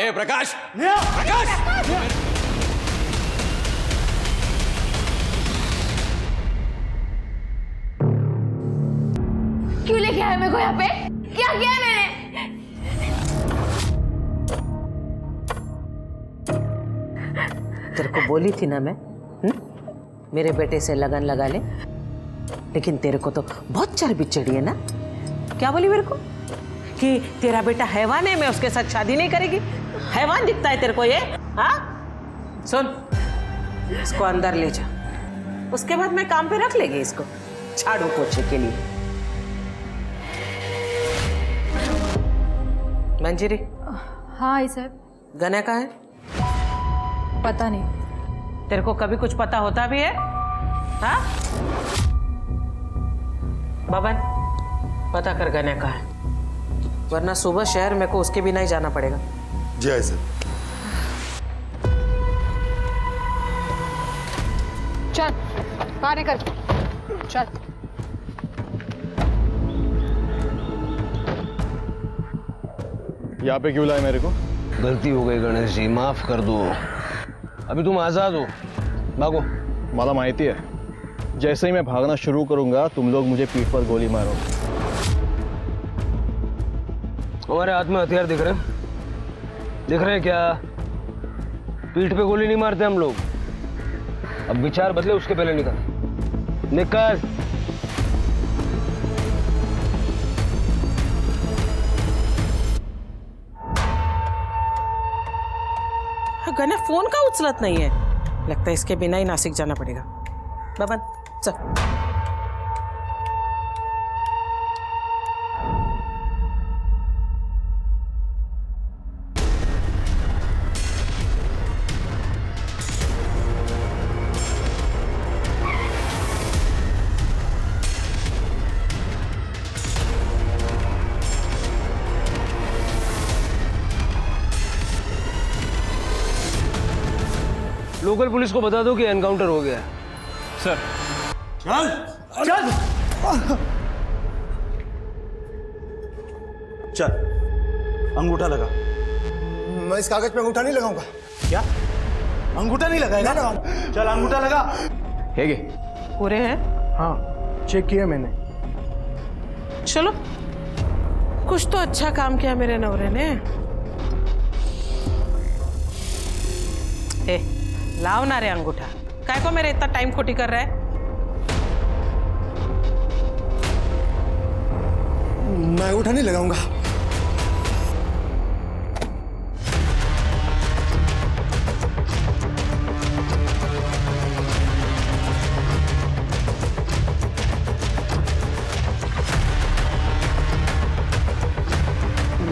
ए प्रकाश, प्रकाश! क्यों लेके आए मेरे को यहाँ पे? क्या किया है मैंने? तेरे को बोली थी ना मैं, मेरे बेटे से लगन लगा ले, लेकिन तेरे को तो बहुत चर्बी चढ़ी है ना। क्या बोली मेरे को कि तेरा बेटा हैवान है, मैं उसके साथ शादी नहीं करेगी। हैवान दिखता है तेरे को ये? हाँ, सुन, इसको अंदर ले जा, उसके बाद मैं काम पे रख लेगी इसको झाड़ू पोछे के लिए। मंजीरी। हाँ आई साहब। गना कहाँ है? पता नहीं। तेरे को कभी कुछ पता होता भी है? हाँ? बबन, पता कर गना कहाँ है, वरना सुबह शहर मेरे को उसके बिना ही जाना पड़ेगा। जी आई सर। चल बाहर निकल, चल। यहाँ पे क्यों लाए मेरे को? गलती हो गई गणेश जी, माफ कर दो। अभी तुम आजाद हो, भागो। मला माहिती है, जैसे ही मैं भागना शुरू करूंगा तुम लोग मुझे पीठ पर गोली मारोगे। हमारे हाथ में हथियार दिख रहे हैं? दिख रहे हैं क्या? पीठ पे गोली नहीं मारते हम लोग। अब विचार बदले, उसके पहले निकल निकल। गना फोन का उचलत नहीं है, लगता है इसके बिना ही नासिक जाना पड़ेगा। बबन चल। लोकल पुलिस को बता दो कि एनकाउंटर हो गया है। सर, चल चल चल, अंगूठा लगा। मैं इस कागज पे अंगूठा नहीं लगाऊंगा। क्या अंगूठा नहीं लगाएगा? चल अंगूठा लगा। हेगे पूरे हैं? हाँ, चेक किया मैंने। चलो, कुछ तो अच्छा काम किया मेरे नवरे ने। ए, लाओ ना रे अंगूठा, काय को मेरे इतना टाइम खोटी कर रहा है? मैं अंगूठा नहीं लगाऊंगा।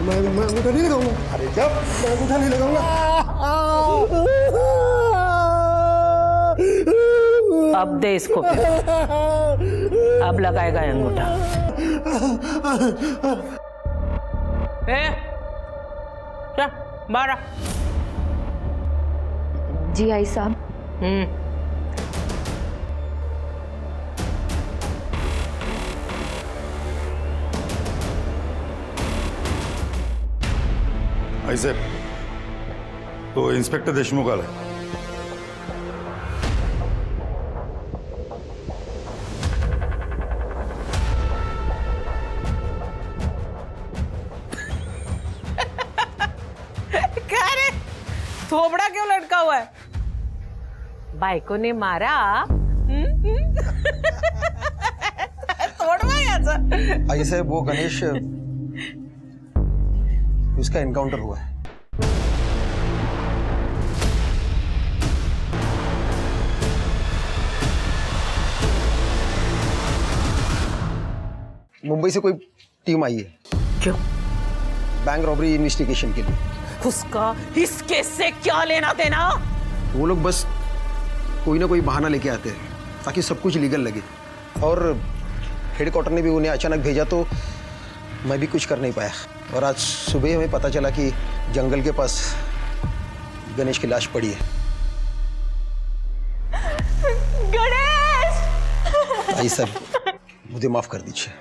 मैं अंगूठा नहीं लगाऊंगा। अरे जब मैं अंगूठा नहीं लगाऊंगा। अब दे इसको, अब लगाएगा अंगूठा। ए, क्या बाहर आ। जी आई साहब। आई साहेब, तो इन्स्पेक्टर देशमुख आलाय। क्या रे, थोबड़ा क्यों लटका हुआ है? बायको ने मारा। तोड़वा याचा। आइए साहब, वो गणेश, उसका एनकाउंटर हुआ है। मुंबई से कोई टीम आई है। क्यों? बैंक रॉबरी इन्वेस्टिगेशन के लिए। उसका इस केस से क्या लेना देना? वो लोग बस कोई ना कोई बहाना लेके आते हैं ताकि सब कुछ लीगल लगे। और हेडक्वार्टर ने भी उन्हें अचानक भेजा तो मैं भी कुछ कर नहीं पाया। और आज सुबह हमें पता चला कि जंगल के पास गणेश की लाश पड़ी है। गणेश! आई सर, मुझे माफ कर दीजिए।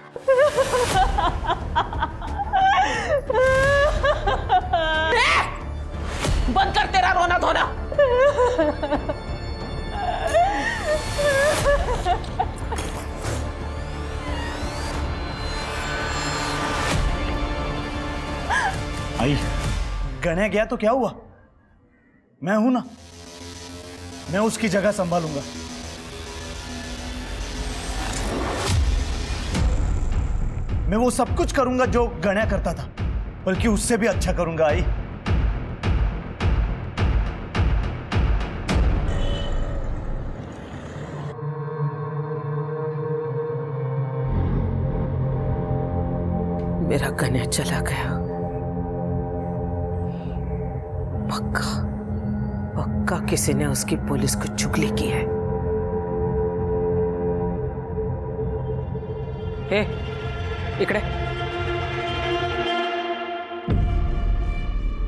आई गणे गया तो क्या हुआ, मैं हूं ना, मैं उसकी जगह संभालूंगा। मैं वो सब कुछ करूंगा जो गण्या करता था, बल्कि उससे भी अच्छा करूंगा। आई मेरा गण्या चला गया। पक्का पक्का किसी ने उसकी पुलिस को चुगली की है। हे, इकड़े।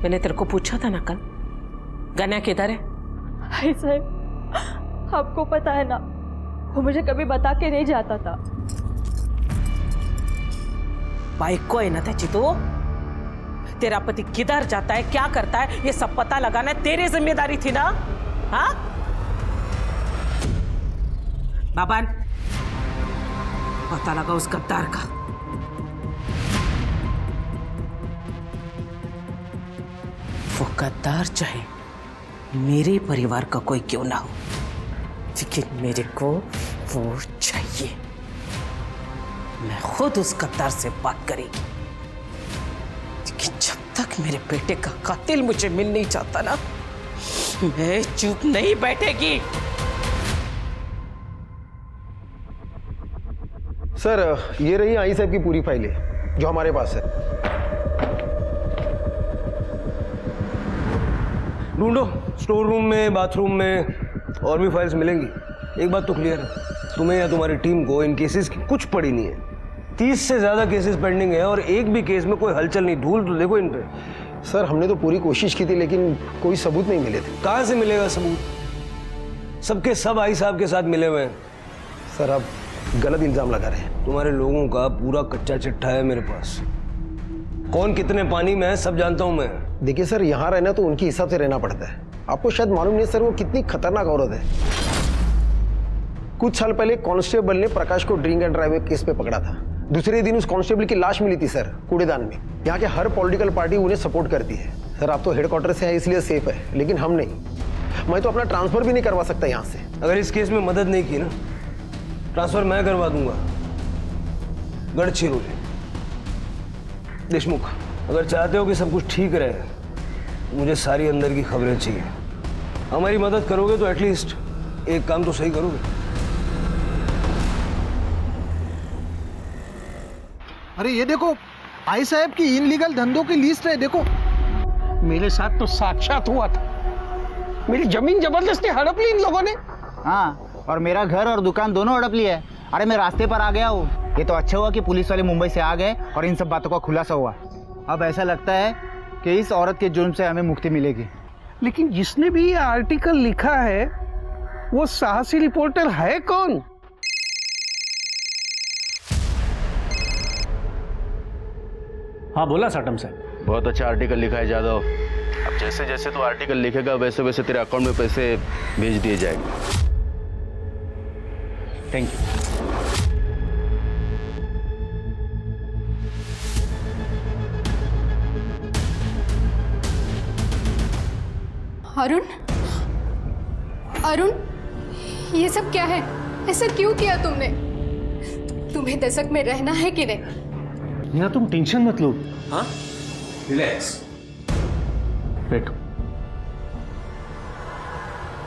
मैंने तेरे को पूछा था ना कल, गण्या किधर है? भाई साहब, आपको पता है ना, वो मुझे कभी बता के नहीं जाता था। बाइक को है ना त्याची तो, तेरा पति किधर जाता है, क्या करता है, ये सब पता लगाना तेरी जिम्मेदारी थी ना। हाँ बाबान, पता लगा उस गद्दार का। वो गद्दार चाहे मेरे परिवार का कोई क्यों ना हो, लेकिन मेरे को वो चाहिए। मैं खुद उस गद्दार से बात करेगी, लेकिन जब तक मेरे बेटे का कातिल मुझे मिल नहीं चाहता ना, मैं चुप नहीं बैठेगी। सर, ये रही आई साहब की पूरी फाइलें जो हमारे पास है। ढूंढो, स्टोर रूम में, बाथरूम में, और भी फाइल्स मिलेंगी। एक बात तो क्लियर है, तुम्हें या तुम्हारी टीम को इन केसेस की कुछ पड़ी नहीं है। 30 से ज्यादा केसेस पेंडिंग है और एक भी केस में कोई हलचल नहीं। धूल तो देखो इन पे। सर, हमने तो पूरी कोशिश की थी, लेकिन कोई सबूत नहीं मिले थे। कहां से मिलेगा सबूत? सबके सब आई साहब के साथ मिले हुए हैं। सर, आप गलत इल्जाम लगा रहे हैं। तुम्हारे लोगों का पूरा कच्चा चिट्ठा है मेरे पास। कौन कितने पानी में है सब जानता हूं मैं। देखिए सर, यहाँ रहना तो उनके हिसाब से रहना पड़ता है। आपको शायद मालूम नहीं सर, वो कितनी खतरनाक औरत है। कुछ साल पहले कांस्टेबल ने प्रकाश को ड्रिंक एंड ड्राइव केस पे पकड़ा था। दूसरे दिन उस कांस्टेबल की लाश मिली थी सर, कूड़ेदान में। यहाँ के हर पॉलिटिकल पार्टी उन्हें सपोर्ट करती है। सर, आप तो हेडक्वार्टर से हैं इसलिए सेफ है, लेकिन हम नहीं। मैं तो अपना ट्रांसफर भी नहीं करवा सकता यहाँ से। अगर इस केस में मदद नहीं की ना, ट्रांसफर मैं करवा दूंगा। गढ़चिरौली। देशमुख, अगर चाहते हो कि सब कुछ ठीक रहे, तो मुझे सारी अंदर की खबरें चाहिए। हमारी मदद करोगे तो एटलीस्ट एक काम तो सही करोगे। अरे ये देखो, आई साहब की इनलीगल धंधों की लिस्ट है। देखो, मेरे साथ तो साक्षात हुआ था। मेरी जमीन जबरदस्ती हड़प ली इन लोगों ने। हाँ, और मेरा घर और दुकान दोनों हड़प लिया है। अरे मैं रास्ते पर आ गया हूँ। ये तो अच्छा हुआ कि पुलिस वाले मुंबई से आ गए और इन सब बातों का खुलासा हुआ। अब ऐसा लगता है कि इस औरत के जुर्म से हमें मुक्ति मिलेगी। लेकिन जिसने भी ये आर्टिकल लिखा है, वो साहसी रिपोर्टर है कौन? हाँ बोला साटम साहब। बहुत अच्छा आर्टिकल लिखा है जादव। अब जैसे जैसे तो आर्टिकल लिखेगा वैसे वैसे तेरे अकाउंट में पैसे भेज दिए जाएंगे। Thank you. अरुण, अरुण, ये सब क्या है? ऐसा क्यों किया तुमने? तुम्हें दशक में रहना है कि नहीं? मीना तुम टेंशन मत लो। हाँ, रिलैक्स, बैठो।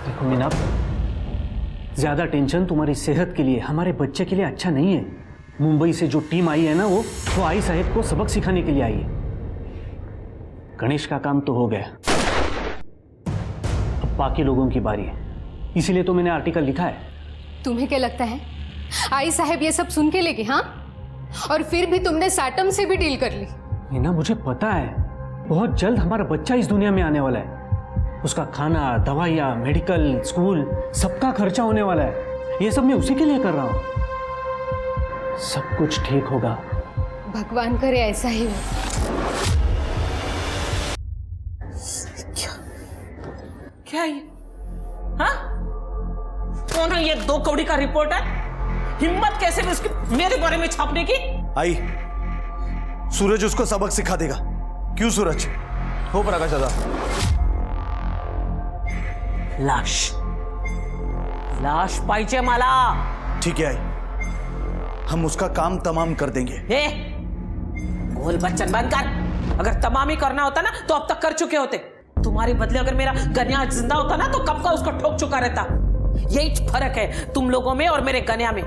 देखो मीना, ज्यादा टेंशन तुम्हारी सेहत के लिए, हमारे बच्चे के लिए अच्छा नहीं है। मुंबई से जो टीम आई है ना, वो आई साहब को सबक सिखाने के लिए आई है। गणेश का काम तो हो गया, अब बाकी लोगों की बारी है। इसीलिए तो मैंने आर्टिकल लिखा है। तुम्हें क्या लगता है आई साहब ये सब सुन के लेगी? हाँ, और फिर भी तुमने साटम से भी डील कर ली। मीना मुझे पता है, बहुत जल्द हमारा बच्चा इस दुनिया में आने वाला है। उसका खाना, दवाइयाँ, मेडिकल, स्कूल, सबका खर्चा होने वाला है। ये सब मैं उसी के लिए कर रहा हूँ। सब कुछ ठीक होगा। भगवान करे ऐसा ही हो। क्या ये? हाँ? कौन है ये 2 कौड़ी का रिपोर्ट है? हिम्मत कैसे भी उसकी मेरे बारे में छापने की? आई, सूरज उसको सबक सिखा देगा। क्यों सूरज? हो प्रकाश दादा. लाश पाहिजे मला. ठीक है आई, हम उसका काम तमाम कर देंगे. बोल बच्चन बंद कर. अगर तमाम ही करना होता ना तो अब तक कर चुके होते. तुम्हारे बदले अगर मेरा गन्या जिंदा होता ना तो कब का उसको ठोक चुका रहता. यही फर्क है तुम लोगों में और मेरे गन्या में.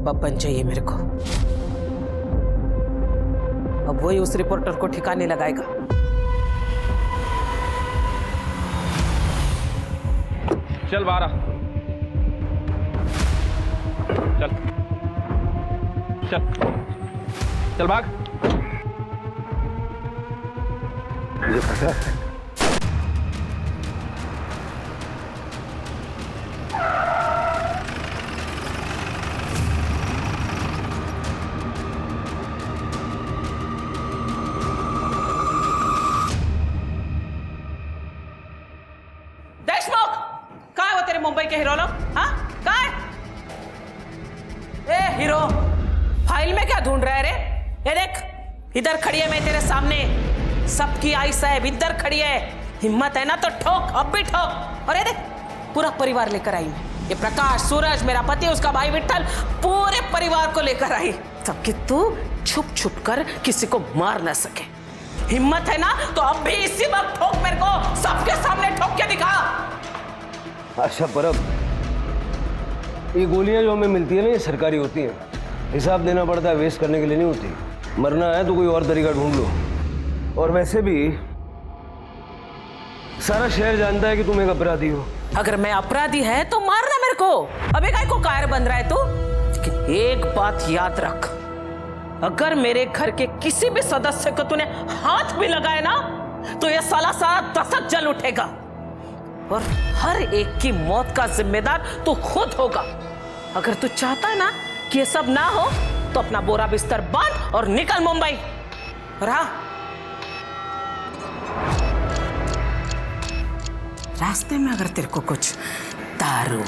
बब्बन चाहिए मेरे को. अब वही उस रिपोर्टर को ठिकाने लगाएगा. चल बारा, चल चल चल भाग. मुझे पता है. देशमुख, काय हो तेरे मुंबई के हीरो लोग? हाँ काय? ए हीरो, फाइल में क्या ढूंढ रहा है रे? ये देख, इधर खड़ी है मैं तेरे सामने. सबकी आई साहब इधर खड़ी है. हिम्मत है ना तो ठोक, अब भी ठोक. और ये देख, पूरा परिवार लेकर आई. ये प्रकाश, सूरज, मेरा पति, उसका भाई विट्ठल, पूरे परिवार को लेकर आई. सबके तू छुप छुप कर किसी को मार ना सके. हिम्मत है ना तो अब भी इसी वक्त ठोक मेरे को. सबके सामने ठोक के दिखा. आशा परब, ये गोलियां जो हमें मिलती है ना, ये सरकारी होती हैं. हिसाब देना पड़ता है, वेस्ट करने के लिए नहीं होती. मरना है तो कोई और तरीका ढूंढ लो. और वैसे भी सारा शहर जानता है कि तुम एक अपराधी हो. अगर मैं अपराधी है तो मारना मेरे को. अबे काय को कायर बन रहा है तू? लेकिन एक बात याद रख, अगर मेरे घर के किसी भी सदस्य को तूने हाथ भी लगाया ना तो ये साला दशक जल उठेगा. और हर एक की मौत का जिम्मेदार तू खुद होगा. अगर तू चाहता है ना कि ये सब ना हो तो अपना बोरा बिस्तर बांध और निकल मुंबई. और हाँ, रास्ते में अगर तेरे को कुछ दारू,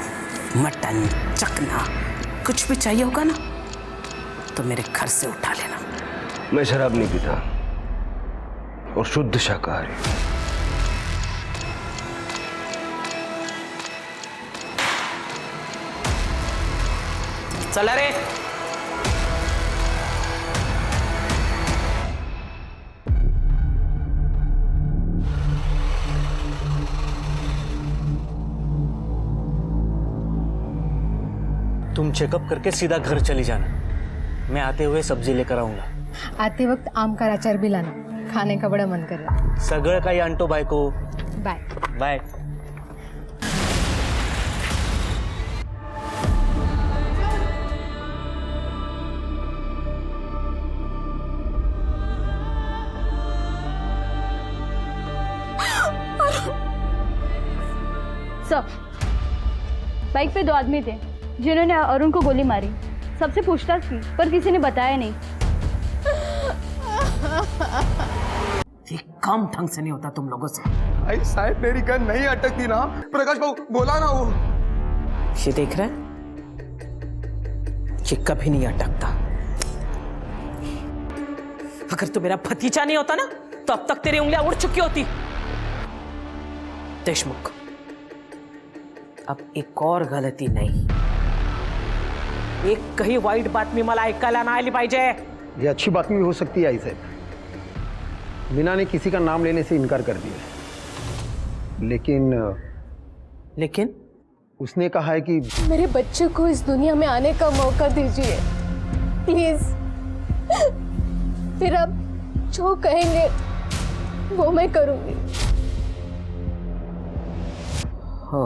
मटन, चखना कुछ भी चाहिए होगा ना तो मेरे घर से उठा लेना. मैं शराब नहीं पीता और शुद्ध शाकाहारी. चल रे. तुम चेकअप करके सीधा घर चली जाना. मैं आते हुए सब्जी लेकर आऊंगा. आते वक्त आम का अचार भी लाना, खाने का बड़ा मन कर रहा है. सगळं काही आणतो बायको. बाय. बाय. सर, बाइक पे 2 आदमी थे जिन्होंने अरुण को गोली मारी. सबसे पूछताछ की पर किसी ने बताया नहीं. ये काम ढंग से नहीं होता तुम लोगों से. आई साहब, मेरी गन नहीं अटकती ना. प्रकाश बाबू बोला ना वो. ये देख रहे हैं, ये कभी नहीं अटकता. अगर तो मेरा भतीजा नहीं होता ना तो अब तक तेरी उंगलियां उड़ चुकी होती. देशमुख, अब एक और गलती नाही. एक कही वाईट बातमी मला ऐकायला नाही आली पाहिजे. ये अच्छी बातमी हो सकती है आई साहब. मीना ने किसी का नाम लेने से इनकार कर दिया. लेकिन उसने कहा है कि मेरे बच्चे को इस दुनिया में आने का मौका दीजिए प्लीज. फिर आप जो कहेंगे वो मैं करूंगी. हो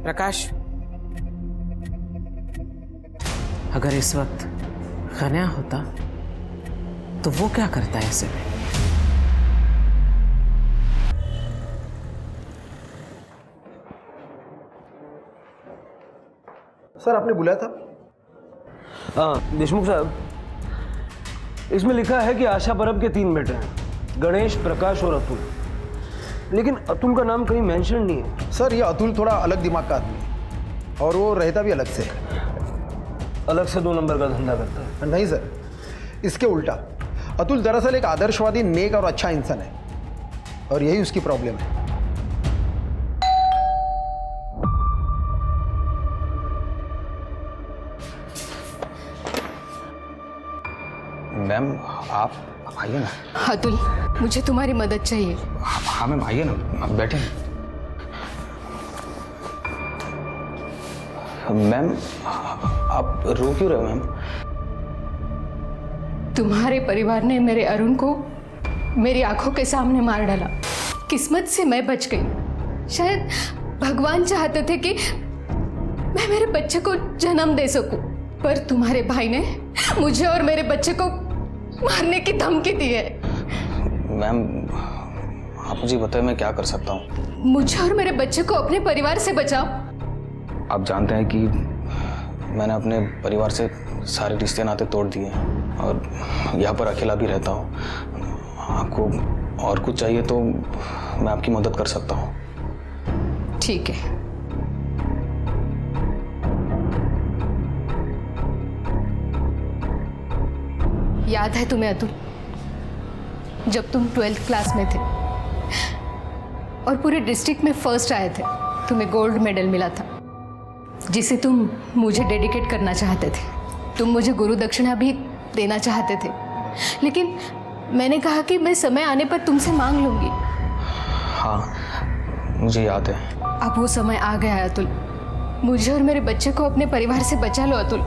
प्रकाश, अगर इस वक्त गन्या होता तो वो क्या करता है ऐसे में? सर आपने बुलाया था? हाँ देशमुख साहब, इसमें लिखा है कि आशा परब के 3 बेटे हैं, गणेश, प्रकाश और अतुल. लेकिन अतुल का नाम कहीं मेंशन नहीं है. सर ये अतुल थोड़ा अलग दिमाग का आदमी है और वो रहता भी अलग से है. अलग से 2 नंबर का धंधा करता है. नहीं सर, इसके उल्टा. अतुल दरअसल एक आदर्शवादी, नेक और अच्छा इंसान है, और यही उसकी प्रॉब्लम है। मैम आप आइए ना। अतुल, मुझे तुम्हारी मदद चाहिए। हाँ मैम आइए ना, आप बैठे। मैम आप रो क्यों रहे हो मैम? तुम्हारे परिवार ने मेरे अरुण को मेरी आंखों के सामने मार डाला। किस्मत से मैं बच गई। शायद भगवान चाहते थे कि मैं मेरे बच्चे को जन्म दे सकूं, पर तुम्हारे भाई ने मुझे और मेरे बच्चे को मारने की धमकी दी है। मैम आप मुझे बताएं मैं क्या कर सकता हूँ? मुझे और मेरे बच्चे को अपने परिवार से बचाओ। आप जानते हैं कि मैंने अपने परिवार से सारे रिश्ते नाते तोड़ दिए हैं और यहाँ पर अकेला भी रहता हूँ। आपको और कुछ चाहिए तो मैं आपकी मदद कर सकता हूँ। ठीक है। याद है तुम्हें अतुल, जब तुम 12th क्लास में थे और पूरे डिस्ट्रिक्ट में फर्स्ट आए थे, तुम्हें गोल्ड मेडल मिला था जिसे तुम मुझे डेडिकेट करना चाहते थे। तुम मुझे गुरु दक्षिणा भी देना चाहते थे, लेकिन मैंने कहा कि मैं समय आने पर तुमसे मांग लूंगी। हाँ मुझे याद है। अब वो समय आ गया है अतुल। मुझे और मेरे बच्चे को अपने परिवार से बचा लो अतुल।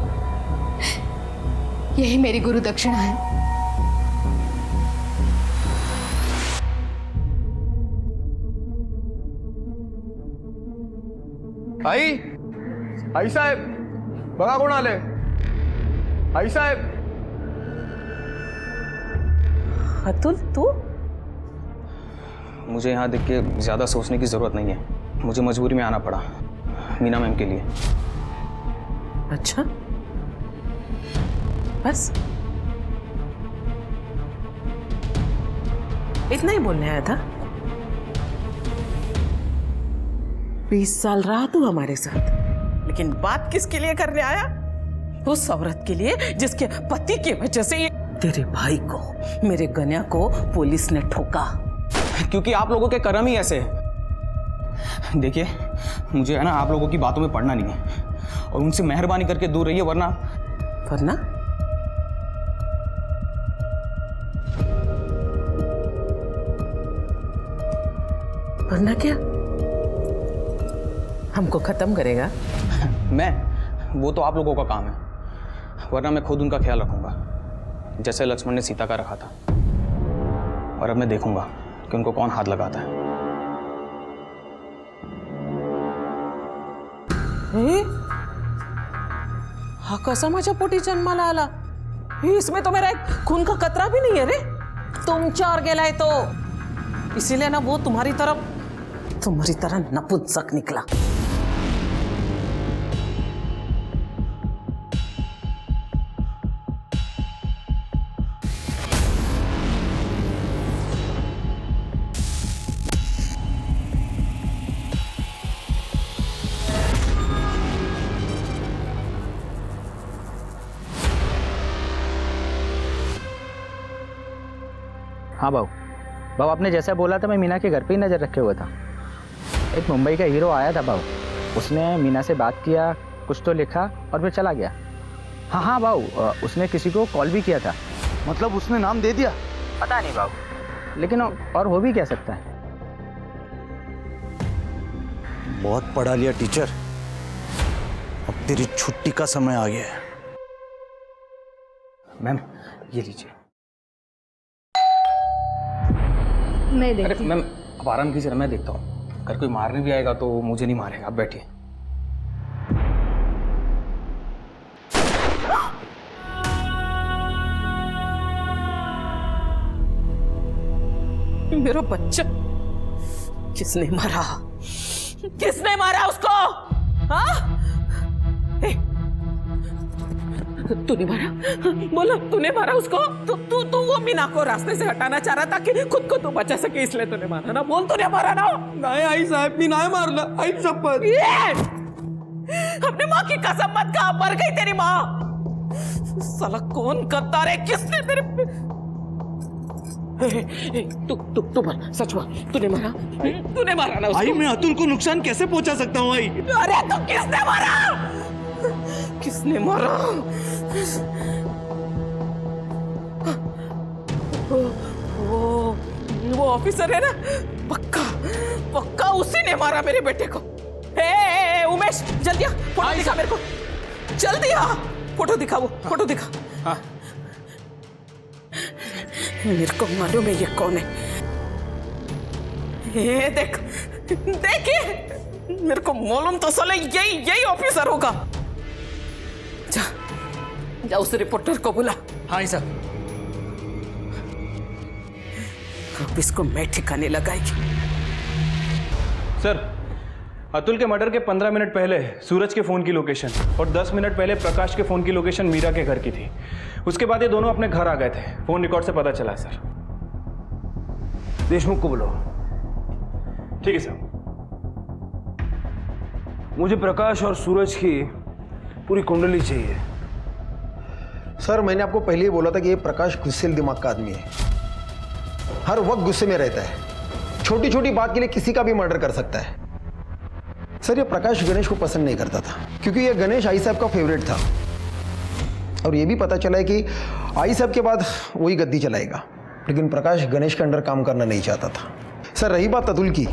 यही मेरी गुरु दक्षिणा है। आई साहेब, बघा कोण आले? आई साहेब। अतुल तू? मुझे यहाँ देख के ज़्यादा सोचने की ज़रूरत नहीं है। मुझे मजबूरी में आना पड़ा मीना मैम के लिए। अच्छा, बस इतना ही बोलने आया था? 20 साल रहा तू हमारे साथ, लेकिन बात किसके लिए करने आया? उस औरत के लिए जिसके पति की वजह से तेरे भाई को, मेरे गन्या को पुलिस ने ठोका। क्योंकि आप लोगों के कर्म ही ऐसे हैं। देखिए मुझे है ना आप लोगों की बातों में पड़ना नहीं है और उनसे मेहरबानी करके दूर रहिए, वरना वरना क्या? हमको खत्म करेगा? वो तो आप लोगों का काम है, वरना मैं खुद उनका ख्याल रखूंगा जैसे लक्ष्मण ने सीता का रखा था। और अब मैं देखूंगा कि उनको कौन हाथ लगाता है। हा कसा माझ्या पोटी जन्माला आला? इसमें तो मेरा एक खून का कतरा भी नहीं है रे। तुम चार गेला है तो इसीलिए ना वो तुम्हारी तरह नपुंसक निकला। हाँ बाबू, आपने जैसा बोला था मैं मीना के घर पे ही नज़र रखे हुआ था। एक मुंबई का हीरो आया था बाबू, उसने मीना से बात किया, कुछ तो लिखा और फिर चला गया। हाँ बाबू, उसने किसी को कॉल भी किया था। मतलब उसने नाम दे दिया? पता नहीं बाबू, लेकिन और हो भी क्या सकता है। बहुत पढ़ा लिया टीचर, अब तेरी छुट्टी का समय आ गया है। मैम ये लीजिए। मैं देखती हूँ। मैम आप आराम कीजिए, मैं देखता हूँ। अगर कोई मारने भी आएगा तो मुझे नहीं मारेगा। आप बैठिए। मेरा बच्चा किसने मारा? किसने मारा उसको? हाँ? तूने मारा? बोलो, तूने मारा उसको? तू वो मीना को रास्ते से हटाना चाह रहा था कि खुद को तू बचा सके, इसलिए तूने मारा ना? बोल, तूने मारा ना? नहीं आई साहब, मीना है मारना। आई शपथ। अपनी माँ की कसम मत खा, मर गई तेरी माँ। साला कौन गद्दार है? किसने तेरे तू बोल, सच बोल, तूने मारा? तूने मारा ना उसको? आई मैं अतुल को नुकसान कैसे पहुंचा सकता हूँ आई? अरे तो किसने मारा? किसने मारा? वो ऑफिसर है ना, पक्का पक्का उसी ने मारा मेरे बेटे को। ए उमेश, जल्दी आ, फोटो दिखा मेरे को, जल्दी आ, फोटो दिखा, वो फोटो दिखा। हाँ। मेरे को मालूम है ये कौन है। ये देख, देखिए, मेरे को मालूम तो साले यही ऑफिसर होगा। जा उस रिपोर्टर को बुला। हाँ सर। अब इसको मैं ठिकाने लगाएगी। सर, अतुल के मर्डर के 15 मिनट पहले सूरज के फ़ोन की लोकेशन और 10 मिनट पहले प्रकाश के फ़ोन की लोकेशन मीरा के घर की थी। उसके बाद ये दोनों अपने घर आ गए थे। फ़ोन रिकॉर्ड से पता चला सर। देशमुख को बुलाओ। ठीक है सर। मुझे प्रकाश और सूरज की पूरी कुंडली चाहिए। सर, मैंने आपको पहले ही बोला था कि ये प्रकाश गुस्सेल दिमाग का आदमी है, हर वक्त गुस्से में रहता है, छोटी छोटी बात के लिए किसी का भी मर्डर कर सकता है। सर, ये प्रकाश गणेश को पसंद नहीं करता था क्योंकि ये गणेश आई साहब का फेवरेट था, और ये भी पता चला है कि आई साहब के बाद वही गद्दी चलाएगा, लेकिन प्रकाश गणेश के अंडर काम करना नहीं चाहता था। सर, रही बात अतुल की,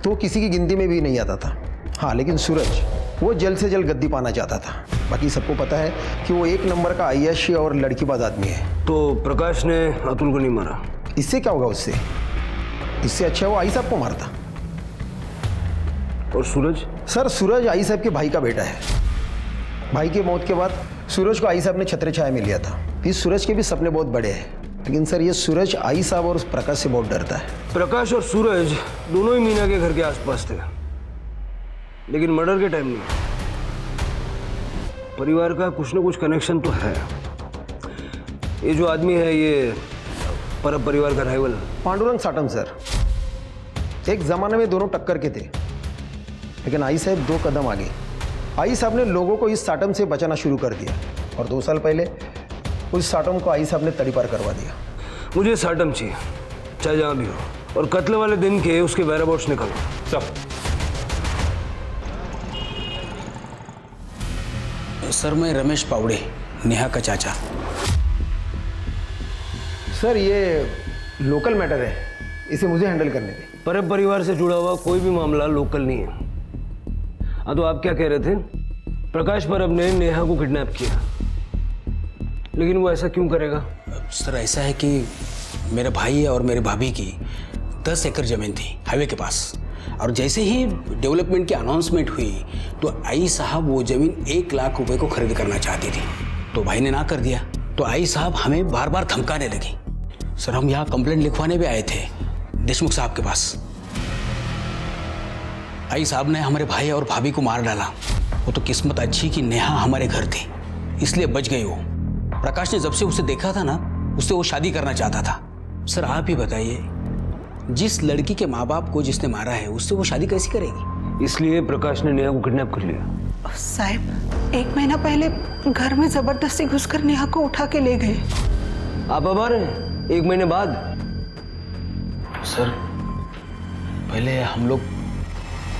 तो किसी की गिनती में भी नहीं आता था। हाँ, लेकिन सूरज वो जल्द से जल्द गद्दी पाना चाहता था। बाकी सबको पता है कि वो एक नंबर का आईएएस और लड़कीबाज आदमी है। तो प्रकाश ने अतुल को नहीं मारा? इससे क्या होगा उससे? इससे अच्छा वो आई साहब को मारता। और सूरज? सर, सूरज आई साहब के भाई का बेटा है। भाई की मौत के बाद सूरज को आई साहब ने छत्र छाया में लिया था। फिर सूरज के भी सपने बहुत बड़े हैं, लेकिन सर ये सूरज आई साहब और उस प्रकाश से बहुत डरता है। प्रकाश और सूरज दोनों ही मीना के घर के आसपास थे, लेकिन मर्डर के टाइम नहीं। परिवार का कुछ ना कुछ कनेक्शन तो है। ये जो आदमी है, ये परब परिवार का राइवल पांडुरंग साटम सर। एक जमाने में दोनों टक्कर के थे, लेकिन आई साहब 2 कदम आगे। आई साहब ने लोगों को इस साटम से बचाना शुरू कर दिया, और 2 साल पहले उस साटम को आई साहब ने तड़ी पार करवा दिया। मुझे साटम चाहिए, चाहे जहां भी हो, और कत्ल वाले दिन के उसके वेयरअबाउट्स निकालो सब। सर, मैं रमेश पावड़े, नेहा का चाचा। सर, ये लोकल मैटर है, इसे मुझे हैंडल करने दें। परब परिवार से जुड़ा हुआ कोई भी मामला लोकल नहीं है। हाँ, तो आप क्या कह रहे थे? प्रकाश परब ने नेहा को किडनैप किया, लेकिन वो ऐसा क्यों करेगा? सर, ऐसा है कि मेरे भाई और मेरे भाभी की 10 एकड़ जमीन थी हाईवे के पास, और जैसे ही डेवलपमेंट की अनाउंसमेंट हुई तो आई साहब वो जमीन 1 लाख रुपए को खरीद करना चाहती थी, तो भाई ने ना कर दिया। तो आई साहब हमें बार बार धमकाने लगी। सर, हम यहाँ कंप्लेंट लिखवाने भी आए थे देशमुख साहब के पास। आई साहब ने हमारे भाई और भाभी को मार डाला। वो तो किस्मत अच्छी कि नेहा हमारे घर थी, इसलिए बच गई वो। प्रकाश ने जब से उसे देखा था ना, उससे वो शादी करना चाहता था। सर, आप ही बताइए, जिस लड़की के माँ बाप को जिसने मारा है, उससे वो शादी कैसी करेगी? इसलिए प्रकाश ने नेहा को किडनैप कर लिया। साहब, 1 महीना पहले घर में जबरदस्ती घुसकर नेहा को उठा के ले गए। आप अब आ रहे हैं 1 महीने बाद? सर, पहले हम लोग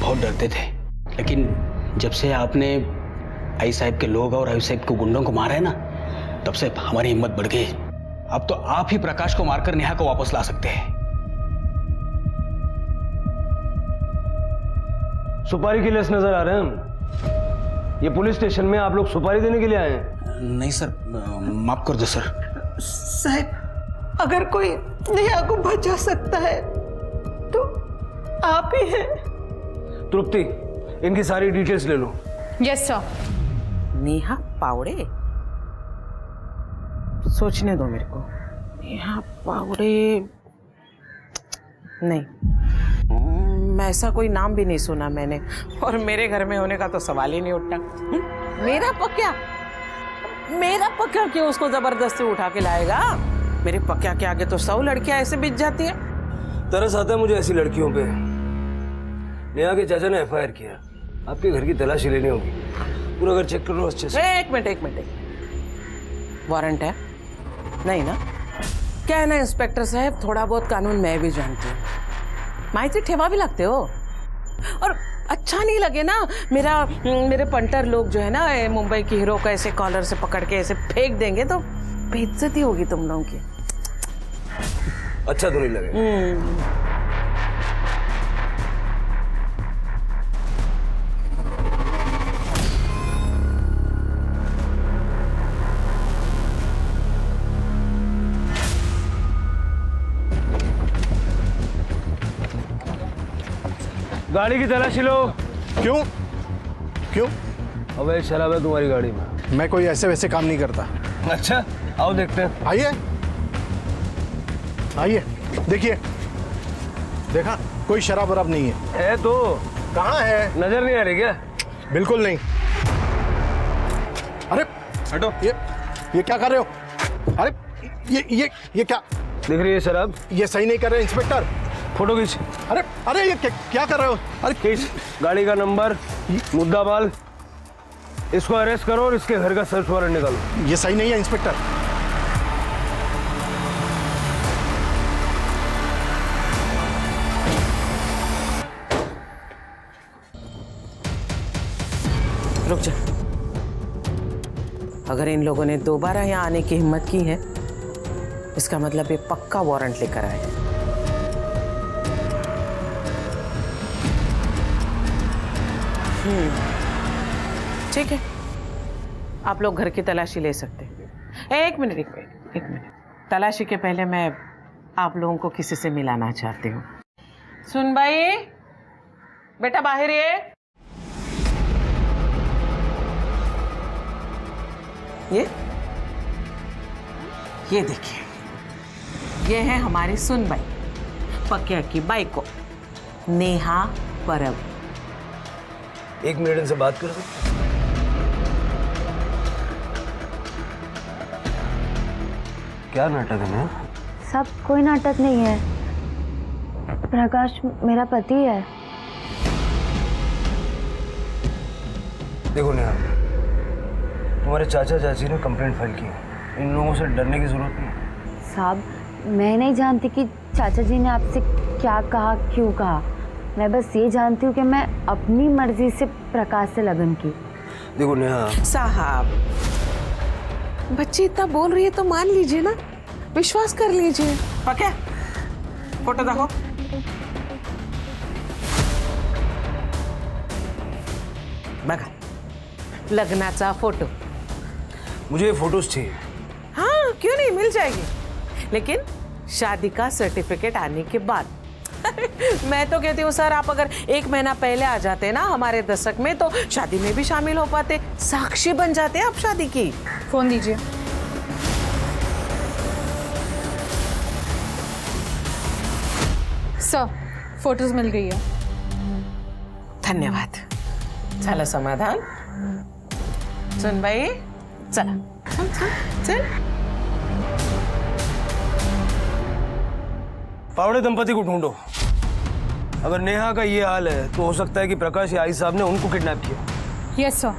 बहुत डरते थे, लेकिन जब से आपने आई साहब के लोग और आई साहब के गुंडों को मारा है ना, तब से हमारी हिम्मत बढ़ गई। अब तो आप ही प्रकाश को मारकर नेहा को वापस ला सकते हैं। सुपारी के लेस नजर आ रहे हैं हम। ये पुलिस स्टेशन में आप लोग सुपारी देने के लिए आए हैं? नहीं सर, माफ कर दो सर। साहब, अगर कोई नेहा को बचा सकता है तो आप ही हैं। तृप्ति, इनकी सारी डिटेल्स ले लो। Yes sir. नेहा पावड़े? सोचने दो मेरे को। नेहा पावड़े नहीं, ऐसा कोई नाम भी नहीं सुना मैंने, और मेरे घर में होने का तो सवाल ही नहीं उठता। मेरा पक्या क्यों उसको जबरदस्ती उठा के लाएगा? मेरे पक्या के आगे तो 100 लड़कियां ऐसे बिछ जाती हैं। तरस आता है मुझे ऐसी लड़कियों पे। नेहा के चाचा ने FIR किया, आपके घर की तलाशी लेनी होगी। पूरा घर चेक करो अच्छे से। एक मिनट। वारंट है? नहीं ना? क्या है ना इंस्पेक्टर साहब, थोड़ा बहुत कानून मैं भी जानती हूँ। माइती ठेवा भी लगते हो, और अच्छा नहीं लगे ना मेरे पंटर लोग जो है ना मुंबई की हीरो को ऐसे कॉलर से पकड़ के ऐसे फेंक देंगे तो बेइज्जती होगी तुम लोगों की। अच्छा तो नहीं लगे? गाड़ी की तलाशी लो। क्यों क्यों? अबे शराब है तुम्हारी गाड़ी में। मैं कोई ऐसे वैसे काम नहीं करता। अच्छा आओ देखते हैं। आइए आइए, देखिए, देखा कोई शराब वराब नहीं है। तो कहाँ है? नजर नहीं आ रही क्या? बिल्कुल नहीं। अरे हटो। ये क्या कर रहे हो? अरे ये क्या दिख रही है शराब? ये सही नहीं कर रहे इंस्पेक्टर। फोटो खींच। अरे ये क्या कर रहे हो? अरे खींच गाड़ी का नंबर, मुद्दा माल, इसको अरेस्ट करो और इसके घर का सर्च वारंट निकालो। ये सही नहीं है इंस्पेक्टर। रुक जा, अगर इन लोगों ने दोबारा यहाँ आने की हिम्मत की है इसका मतलब ये पक्का वारंट लेकर आए। ठीक है, आप लोग घर की तलाशी ले सकते हैं। एक मिनट। तलाशी के पहले मैं आप लोगों को किसी से मिलाना चाहती हूँ। सुन भाई, बेटा बाहर ये। ये देखिए, ये है हमारी सुनबाई, पक्या की बाई को, नेहा परब। एक मिनट इनसे बात कर सकते? क्या नाटक है ना? सब कोई नाटक नहीं है, प्रकाश मेरा पति है। देखो नेहा, तुम्हारे चाचा चाची ने कंप्लेंट फाइल की है, इन लोगों से डरने की जरूरत नहीं। साहब, मैं नहीं जानती कि चाचा जी ने आपसे क्या कहा, क्यों कहा। मैं बस ये जानती हूँ कि मैं अपनी मर्जी से प्रकाश से लगन की। देखो नेहा साहब, बच्ची इतना बोल रही है तो मान लीजिए ना, विश्वास कर लीजिए। पक्या, फोटो देखो। बघा, लग्नाचा फोटो। मुझे फोटोज चाहिए। हाँ क्यों नहीं, मिल जाएगी, लेकिन शादी का सर्टिफिकेट आने के बाद। मैं तो कहती हूँ सर, आप अगर 1 महीना पहले आ जाते ना हमारे दशक में तो शादी में भी शामिल हो पाते, साक्षी बन जाते आप शादी की। फोन दीजिए। सर, फोटोज मिल गई है। धन्यवाद। झालं समाधान? सुन भाई, चला चल। पावड़े दंपति को ढूंढो। अगर नेहा का ये हाल है तो हो सकता है कि प्रकाश या आई साहब ने उनको किडनैप किया। Yes sir.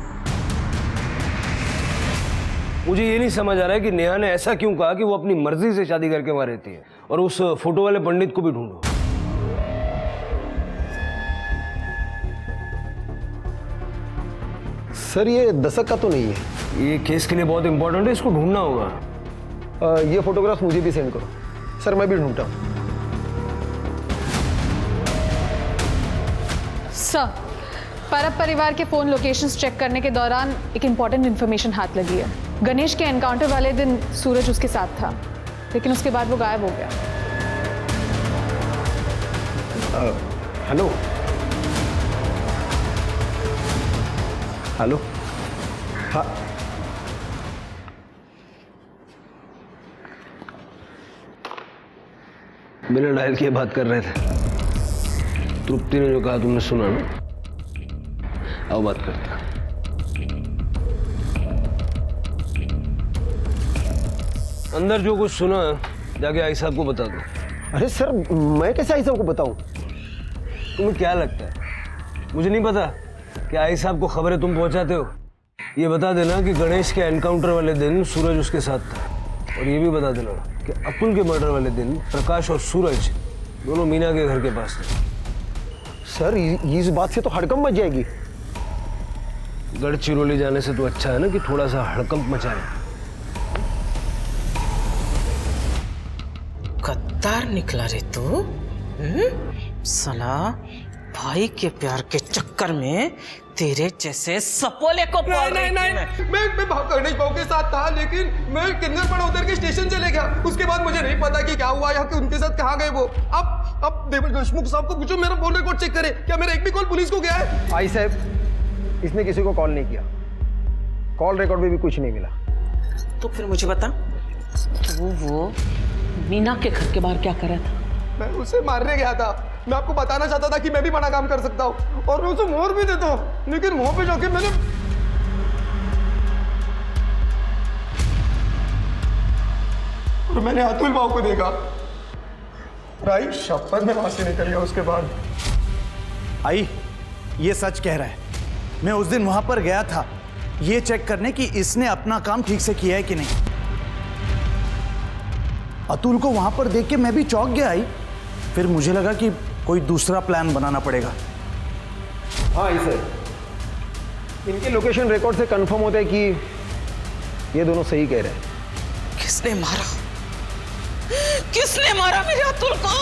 मुझे ये नहीं समझ आ रहा है कि नेहा ने ऐसा क्यों कहा कि वो अपनी मर्जी से शादी करके वहां रहती है। और उस फोटो वाले पंडित को भी ढूंढो। सर ये दशक का तो नहीं है। ये केस के लिए बहुत इंपॉर्टेंट है, इसको ढूंढना होगा। ये फोटोग्राफ मुझे भी सेंड करो। सर मैं भी ढूंढता हूँ। सर, परब परिवार के फोन लोकेशंस चेक करने के दौरान एक इम्पॉर्टेंट इन्फॉर्मेशन हाथ लगी है। गणेश के एनकाउंटर वाले दिन सूरज उसके साथ था, लेकिन उसके बाद वो गायब हो गया। Hello hello. हाँ बिना डायल किए बात कर रहे थे। तृप्ति ने जो कहा तुमने सुना ना? आओ बात करते हैं। अंदर जो कुछ सुना जाके आई साहब को बता दो। अरे सर, मैं कैसे आई साहब को बताऊं? तुम्हें क्या लगता है मुझे नहीं पता कि आई साहब को खबरें तुम पहुंचाते हो? ये बता देना कि गणेश के एनकाउंटर वाले दिन सूरज उसके साथ था। और ये भी बता देना कि अतुल के मर्डर वाले दिन प्रकाश और सूरज दोनों मीना के घर के पास थे। सर इस बात से तो हड़कंप मच जाएगी। गढ़चिरौली जाने से तो अच्छा है ना कि थोड़ा सा हड़कंप मचाए। गद्दार निकला रे तू। साला भाई के प्यार के चक्कर में तेरे जैसे सपोले को पाल रही थी मैं गणेश भाऊ के साथ था, लेकिन मैं किन्नरपण उतर के स्टेशन चले गया। उसके बाद मुझे नहीं पता कि क्या हुआ या कि उनके साथ कहाँ गए वो। अब देशमुख साहब को पूछो, मेरा फोन रिकॉर्ड चेक करे, क्या मेरा एक भी कॉल पुलिस को गया है? आई साहब, इसने किसी को कॉल नहीं किया, कॉल रिकॉर्ड में भी कुछ नहीं मिला। तो फिर मुझे बता, तू वो मीना के घर के बाहर क्या कर रहा था? मैं उसे मारने गया था। मैं आपको बताना चाहता था कि मैं भी बड़ा काम कर सकता हूँ और मैं उसे मोहर भी देता हूँ, लेकिन वहां पे जाके मैंने अतुल भाव को देखा। भाई शपथ में वहां से निकल गया उसके बाद। आई, ये सच कह रहा है। मैं उस दिन वहां पर गया था ये चेक करने कि इसने अपना काम ठीक से किया है कि नहीं। अतुल को वहां पर देख के मैं भी चौंक गया। आई, फिर मुझे लगा कि कोई दूसरा प्लान बनाना पड़ेगा। हाँ सर, इनके लोकेशन रिकॉर्ड से कंफर्म होता है कि ये दोनों सही कह रहे हैं। किसने मारा? किसने मारा मेरे अतुल को?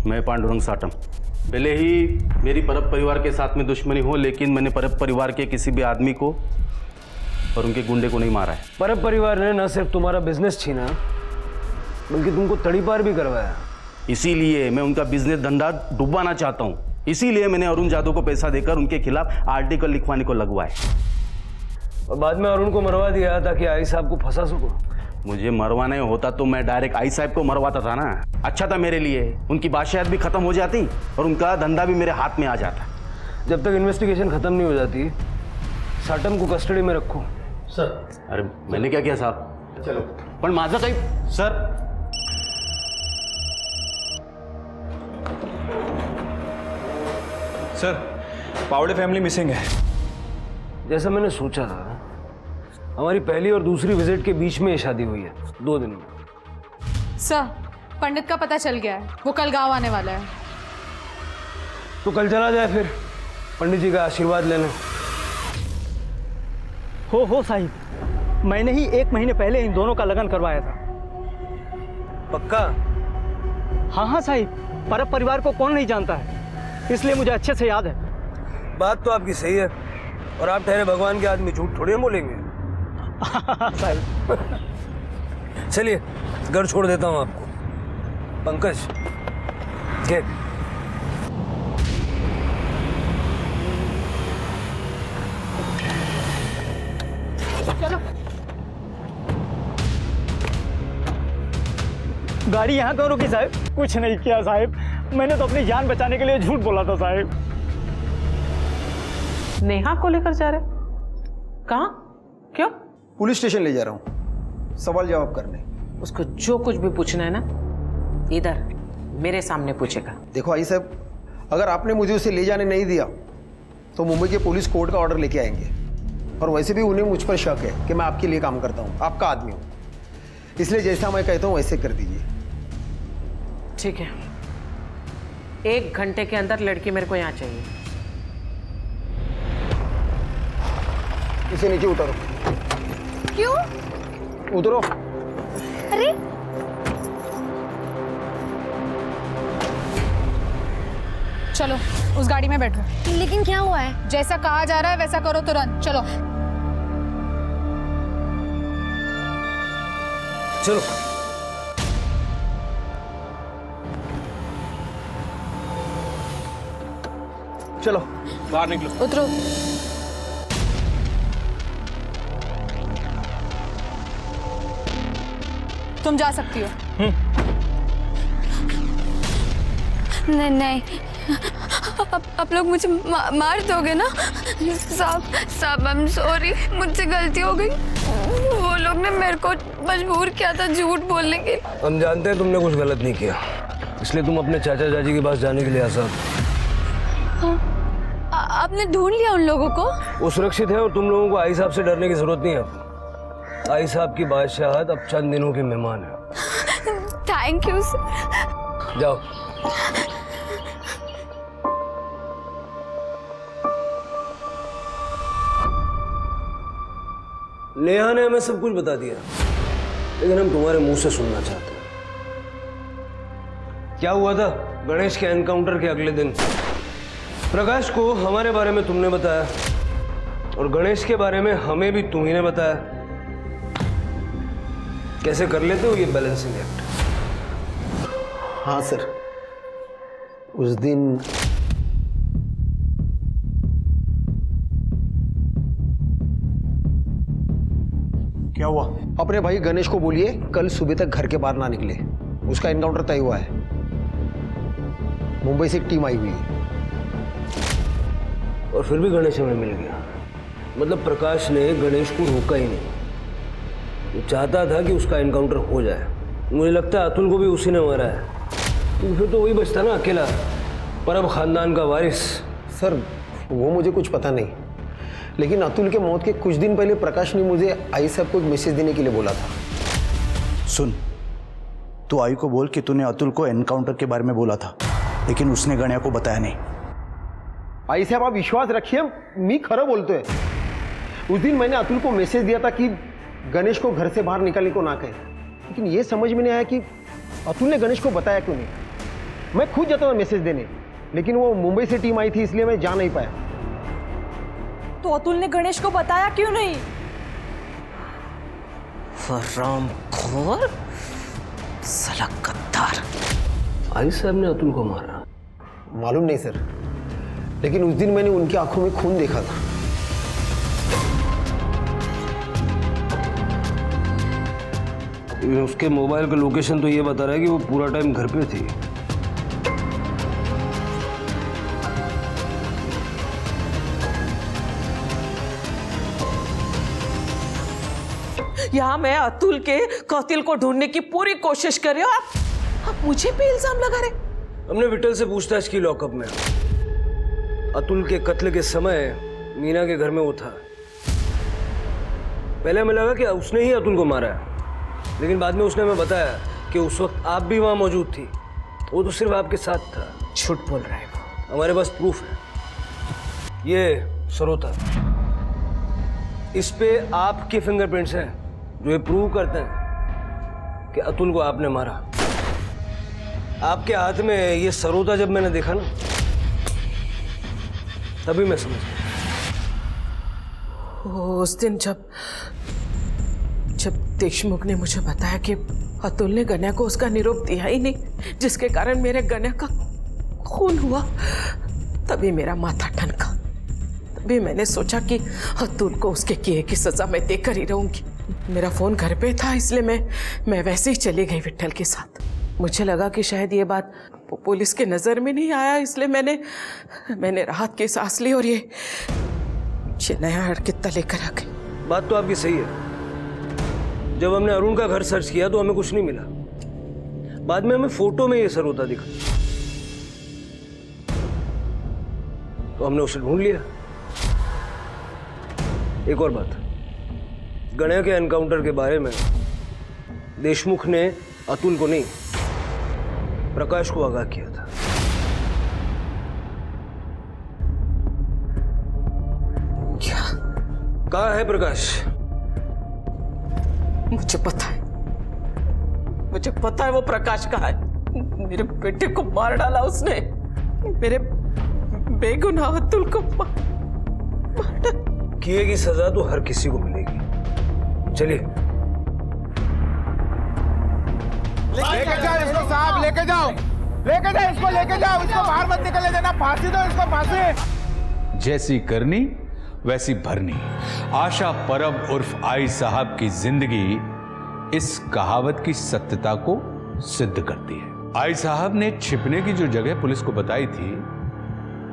मैं पांडुरंग साटम। भले ही मेरी परब परिवार के साथ में दुश्मनी हो, लेकिन मैंने परब परिवार के किसी भी आदमी को और उनके गुंडे को नहीं मारा है। परब परिवार ने न सिर्फ तुम्हारा बिजनेस छीना, बल्कि तुमको तड़ीपार भी करवाया। इसीलिए मैं उनका बिजनेस धंधा डुबाना चाहता हूँ। इसीलिए मैंने अरुण जादव को पैसा देकर उनके खिलाफ आर्टिकल लिखवाने को लगवाया और बाद में अरुण को मरवा दिया ताकि आई साहब को फंसा सको। मुझे मरवाना होता तो मैं डायरेक्ट आई साहब को मरवाता था ना। अच्छा था मेरे लिए, उनकी बादशाहत भी खत्म हो जाती और उनका धंधा भी मेरे हाथ में आ जाता। जब तक इन्वेस्टिगेशन खत्म नहीं हो जाती, साटम को कस्टडी में रखो। सर, अरे मैंने क्या किया साहब? चलो, पण माझं काही सर। सर, पावड़े फैमिली मिसिंग है। जैसा मैंने सोचा था, हमारी पहली और दूसरी विजिट के बीच में ये शादी हुई है, 2 दिन में। सर, पंडित का पता चल गया है, वो कल गांव आने वाला है। तो कल चला जाए फिर पंडित जी का आशीर्वाद लेने। हो साहिब, मैंने ही 1 महीने पहले इन दोनों का लगन करवाया था। पक्का? हाँ साहिब, परब परिवार को कौन नहीं जानता है, इसलिए मुझे अच्छे से याद है। बात तो आपकी सही है, और आप ठहरे भगवान के आदमी झूठ थोड़ी बोलेंगे। साहिब चलिए, घर छोड़ देता हूँ आपको। पंकज, गेट। चलो, गाड़ी यहाँ क्यों रुकी साहब? कुछ नहीं किया साहब, मैंने तो अपनी जान बचाने के लिए झूठ बोला था साहब। नेहा को लेकर जा रहे? कहाँ? क्यों? पुलिस स्टेशन ले जा रहा हूँ, सवाल जवाब करने। उसको जो कुछ भी पूछना है ना, इधर मेरे सामने पूछेगा। देखो आई साहब, अगर आपने मुझे उसे ले जाने नहीं दिया तो मुंबई के पुलिस कोर्ट का ऑर्डर लेके आएंगे, और वैसे भी उन्हें मुझ पर शक है कि मैं आपके लिए काम करता हूँ, आपका आदमी हूँ। इसलिए जैसा मैं कहता हूँ वैसे कर दीजिए। ठीक है, 1 घंटे के अंदर लड़की मेरे को यहाँ चाहिए। इसे नीचे उतारो। क्यों? उतरो। अरे चलो, उस गाड़ी में बैठो। लेकिन क्या हुआ है? जैसा कहा जा रहा है वैसा करो तुरंत। चलो चलो। चलो बाहर निकलो। उतरो। तुम जा सकती हो। नहीं नहीं, आप लोग मुझे मार दोगे ना? साहब आई एम सॉरी, मुझसे गलती हो गई। वो लोग ने मेरे को मजबूर किया था झूठ बोलने के। हम जानते हैं तुमने कुछ गलत नहीं किया, इसलिए तुम अपने चाचा चाची के पास जाने के लिए आसाद। आपने ढूंढ लिया उन लोगों को? वो सुरक्षित है और तुम लोगों को आई साहब से डरने की जरूरत नहीं है। अब आई साहब की बादशाहत अब चंद दिनों के मेहमान है। Thank you sir. जाओ। नेहा ने हमें सब कुछ बता दिया, लेकिन हम तुम्हारे मुंह से सुनना चाहते हैं। क्या हुआ था गणेश के एनकाउंटर के अगले दिन? प्रकाश को हमारे बारे में तुमने बताया और गणेश के बारे में हमें भी तुम ही ने बताया। कैसे कर लेते हो ये बैलेंसिंग एक्ट? हाँ सर, उस दिन क्या हुआ? अपने भाई गणेश को बोलिए कल सुबह तक घर के बाहर ना निकले। उसका एनकाउंटर तय हुआ है। मुंबई से एक टीम आई हुई है। और फिर भी गणेश हमें मिल गया। मतलब प्रकाश ने गणेश को रोका ही नहीं। वो चाहता था कि उसका एनकाउंटर हो जाए। मुझे लगता है अतुल को भी उसी ने मारा है। तो फिर तो वही बचता ना अकेला, परब खानदान का वारिस। सर वो मुझे कुछ पता नहीं, लेकिन अतुल के मौत के कुछ दिन पहले प्रकाश ने मुझे आई साहब को एक मैसेज देने के लिए बोला था। सुन, तू आई को बोल कि तूने अतुल को एनकाउंटर के बारे में बोला था, लेकिन उसने गणिया को बताया नहीं। आई साहब आप विश्वास रखिए, मी खरं बोलतोय। उस दिन मैंने अतुल को मैसेज दिया था कि गणेश को घर से बाहर निकालने को ना कहे, लेकिन ये समझ में नहीं आया कि अतुल ने गणेश को बताया क्यों नहीं। मैं खुद जाता था मैसेज देने, लेकिन वो मुंबई से टीम आई थी इसलिए मैं जा नहीं पाया। तो अतुल ने गणेश को बताया क्यों नहीं? हरामखोर, साला गद्दार। आई साहब ने अतुल को मारा? मालूम नहीं सर, लेकिन उस दिन मैंने उनकी आंखों में खून देखा था। उसके मोबाइल का लोकेशन तो ये बता रहा है कि वो पूरा टाइम घर पे थी। यहाँ मैं अतुल के कातिल को ढूंढने की पूरी कोशिश कर रही हूँ, आप मुझे पे इल्जाम लगा रहे। हमने विठल से पूछताछ की लॉकअप में। अतुल के कत्ल के समय मीना के घर में वो था। पहले हमें लगा कि उसने ही अतुल को मारा है, लेकिन बाद में उसने हमें बताया कि उस वक्त आप भी वहां मौजूद थी। वो तो सिर्फ आपके साथ था। झूठ बोल रहा है वो। हमारे पास प्रूफ है। ये सरोता, इस पे आपके फिंगरप्रिंट्स हैं जो ये प्रूव करते हैं कि अतुल को आपने मारा। आपके हाथ में ये सरोता जब मैंने देखा ना, तभी मैं समझ गया। उस दिन जब देशमुख ने मुझे बताया कि अतुल ने गन्या को उसका निरोप दिया ही नहीं, जिसके कारण मेरे गन्या का खून हुआ, तभी मेरा माथा ठनका। तभी मैंने सोचा कि अतुल को उसके किए की सजा मैं देकर ही रहूंगी। मेरा फोन घर पे था, इसलिए मैं वैसे ही चली गई विठल के साथ। मुझे लगा कि शायद ये बात पुलिस के नजर में नहीं आया, इसलिए मैंने राहत की सांस ली और ये नया हरकत लेकर आ गई। बात तो आपकी सही है। जब हमने अरुण का घर सर्च किया तो हमें कुछ नहीं मिला। बाद में हमें फोटो में ये सरोता दिखा, तो हमने उसे ढूंढ लिया। एक और बात, गणेश के एनकाउंटर के बारे में देशमुख ने अतुल को नहीं, प्रकाश को आगाह किया था। क्या? कहाँ है प्रकाश? मुझे पता है वो प्रकाश कहाँ है। मेरे बेटे को मार डाला उसने, मेरे बेगुनाह अतुल को मार डाला। किए की सजा तो हर किसी को मिलेगी। चलिए लेके जाओ इसको साहब, लेके जाओ इसको बाहर मत निकलने देना। फांसी दो इसको, फांसी। जैसी करनी वैसी भरनी। आशा परब उर्फ आई साहब की जिंदगी इस कहावत की सत्यता को सिद्ध करती है। आई साहब ने छिपने की जो जगह पुलिस को बताई थी,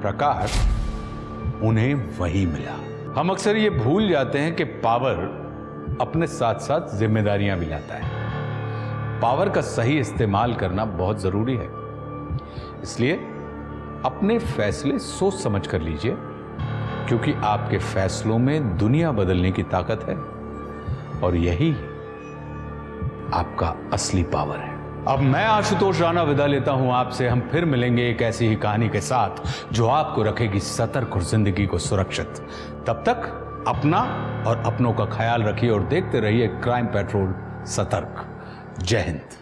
प्रकाश उन्हें वही मिला। हम अक्सर ये भूल जाते हैं कि पावर अपने साथ साथ जिम्मेदारियां भी लाता है। पावर का सही इस्तेमाल करना बहुत जरूरी है, इसलिए अपने फैसले सोच समझ कर लीजिए क्योंकि आपके फैसलों में दुनिया बदलने की ताकत है और यही आपका असली पावर है। अब मैं आशुतोष राणा विदा लेता हूं आपसे। हम फिर मिलेंगे एक ऐसी ही कहानी के साथ जो आपको रखेगी सतर्क और जिंदगी को सुरक्षित। तब तक अपना और अपनों का ख्याल रखिए और देखते रहिए क्राइम पेट्रोल सतर्क। जय हिंद।